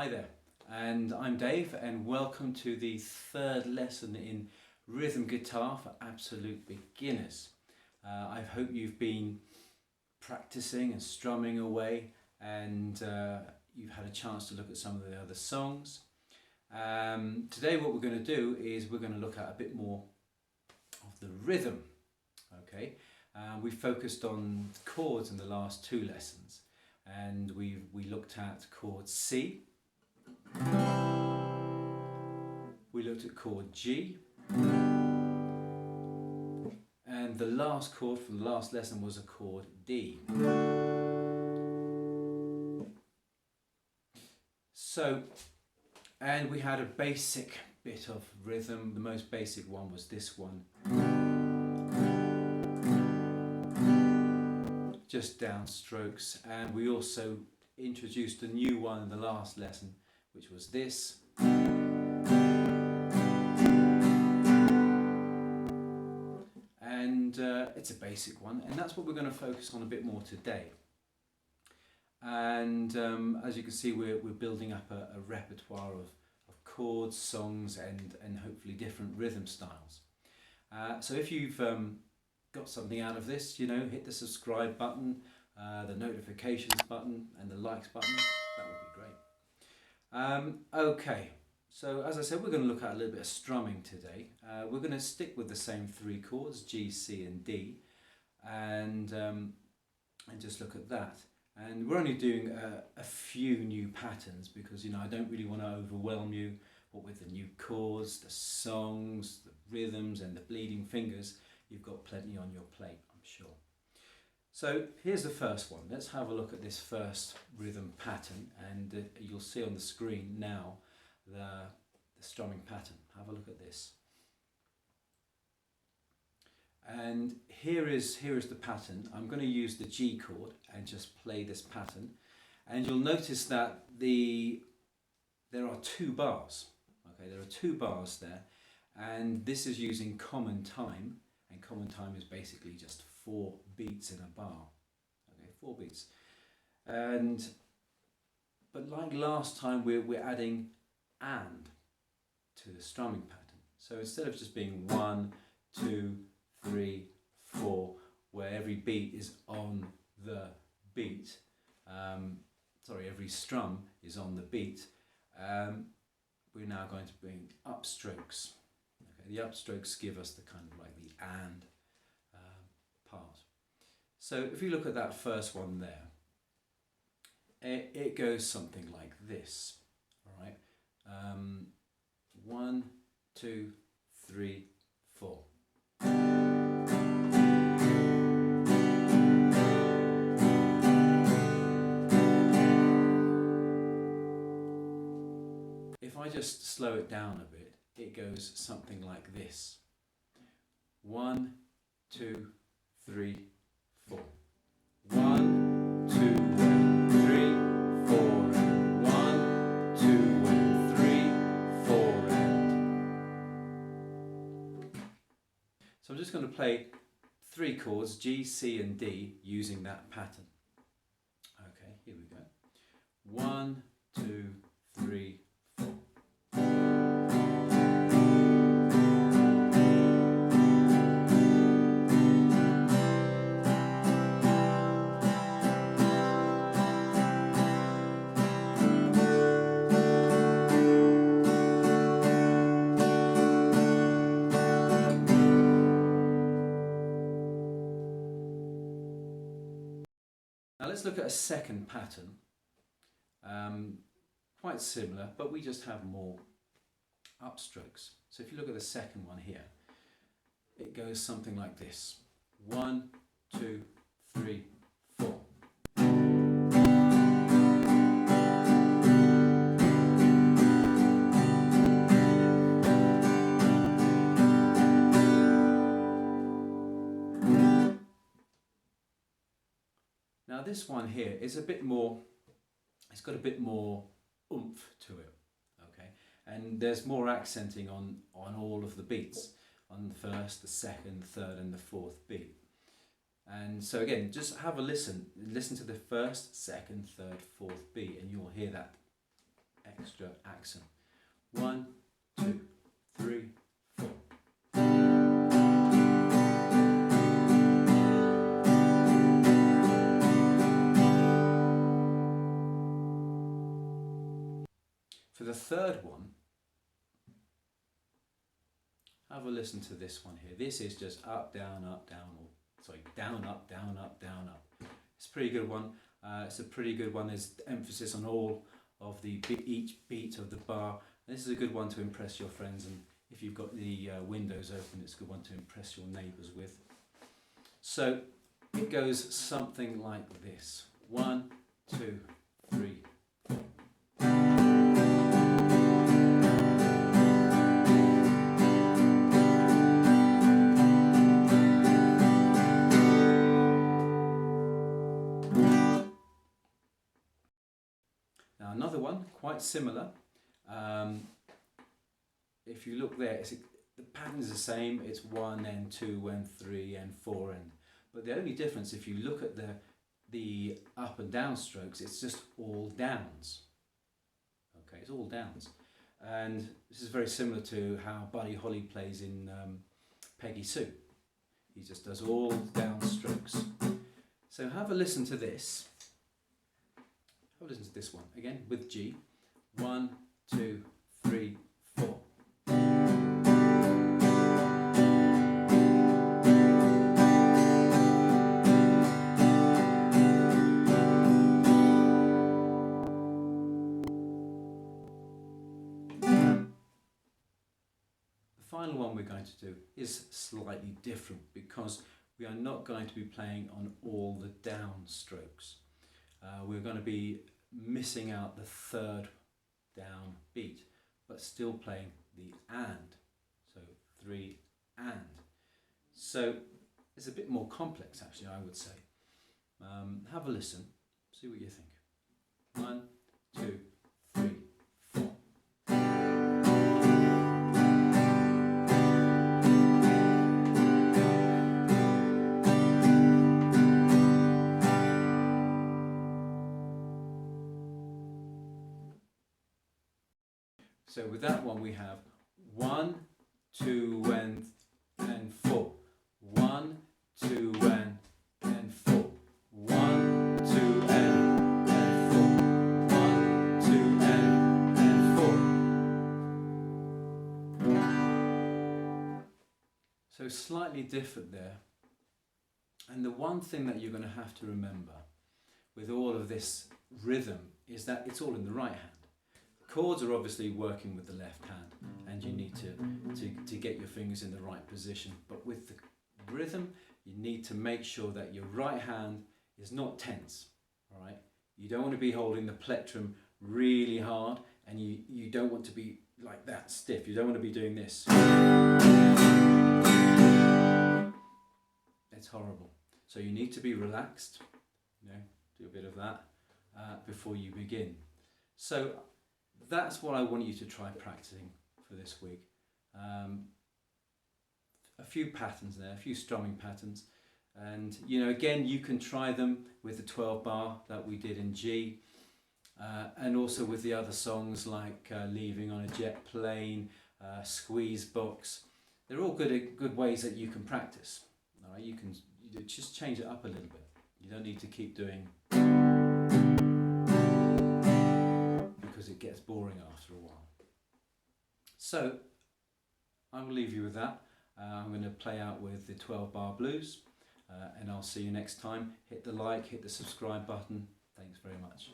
Hi there, and I'm Dave, and welcome to the third lesson in rhythm guitar for absolute beginners. I hope you've been practicing and strumming away, and you've had a chance to look at some of the other songs. Today what we're going to do is we're going to look at a bit more of the rhythm. Okay, we focused on chords in the last two lessons, and we looked at chord C, we looked at chord G, and the last chord from the last lesson was a chord D. So, and we had a basic bit of rhythm. The most basic one was this one, just downstrokes, and we also introduced a new one in the last lesson, which was this. And it's a basic one, and that's what we're going to focus on a bit more today. And as you can see, we're building up a repertoire of chords, songs, and hopefully different rhythm styles. So if you've got something out of this, you know, hit the subscribe button, the notifications button, and the likes button. That would be great. Okay, so as I said, we're going to look at a little bit of strumming today. We're going to stick with the same three chords, G, C, and D, and just look at that. And we're only doing a few new patterns because, you know, I don't really want to overwhelm you. What with the new chords, the songs, the rhythms, and the bleeding fingers, you've got plenty on your plate, I'm sure. So here's the first one. Let's have a look at this first rhythm pattern, and you'll see on the screen now the strumming pattern. Have a look at this. And here is the pattern. I'm going to use the G chord and just play this pattern, and you'll notice that there are two bars. Okay, there are two bars there, and this is using common time, and common time is basically just 4 beats in a bar. Okay, 4 beats. But like last time, we're adding and to the strumming pattern. So instead of just being 1, 2, 3, 4, where every beat is on the beat, every strum is on the beat, we're now going to bring upstrokes. Okay, the upstrokes give us the kind of like the and part. So if you look at that first one there, it goes something like this. All right, 1, 2, 3, 4. If I just slow it down a bit, it goes something like this. 1, 2, 3, 4. 1, 2, and 3, 4, and 1, 2, and 3, 4, and. So I'm just going to play 3 chords, G, C, and D, using that pattern. Okay, here we go. 1, 2, 3, 4. Now let's look at a second pattern, quite similar, but we just have more upstrokes. So if you look at the second one here, it goes something like this. 1, 2, 3, 4. Now this one here is a bit more, it's got a bit more oomph to it, okay? And there's more accenting on all of the beats, on the first, the second, third, and the fourth beat. And so again, just have a listen to the first, second, third, fourth beat, and you'll hear that extra accent. 1, 2, 3, 4. For the third one, have a listen to this one here. This is just up, down, or sorry, down, up, down, up, down, up. It's a pretty good one. It's a pretty good one. There's emphasis on all of each beat of the bar. And this is a good one to impress your friends, and if you've got the windows open, it's a good one to impress your neighbours with. So it goes something like this. 1, 2, 3, 4. Now another one, quite similar. If you look there, the pattern is the same. It's 1 and 2 and 3 and 4 and. But the only difference, if you look at the up and down strokes, it's just all downs. Okay, it's all downs, and this is very similar to how Buddy Holly plays in Peggy Sue. He just does all down strokes. So have a listen to this. Have a listen to this one again with G. 1, 2, 3, 4. The final one we're going to do is slightly different because we are not going to be playing on all the down strokes. We're going to be missing out the third down beat, but still playing the and. So 3 and. So it's a bit more complex, actually, I would say. Have a listen, see what you think. 1, 2, 3, 4. So with that one we have 1, 2 and 4. 1, 2 and 4. 1, 2 and 4. 1, 2 and 4. So slightly different there. And the one thing that you're going to have to remember with all of this rhythm is that it's all in the right hand. Chords are obviously working with the left hand, and you need to get your fingers in the right position. But with the rhythm, you need to make sure that your right hand is not tense. All right, you don't want to be holding the plectrum really hard, and you don't want to be like that stiff. You don't want to be doing this. It's horrible. So you need to be relaxed. You know, do a bit of that before you begin. So that's what I want you to try practicing for this week. A few patterns there, a few strumming patterns, and you know, again, you can try them with the 12 bar that we did in G, and also with the other songs like Leaving on a Jet Plane, Squeeze Box. They're all good ways that you can practice. All right, you just change it up a little bit. You don't need to keep doing, because it gets boring after a while. So I'm going to leave you with that. I'm going to play out with the 12 bar blues, and I'll see you next time. Hit the like, hit the subscribe button. Thanks very much.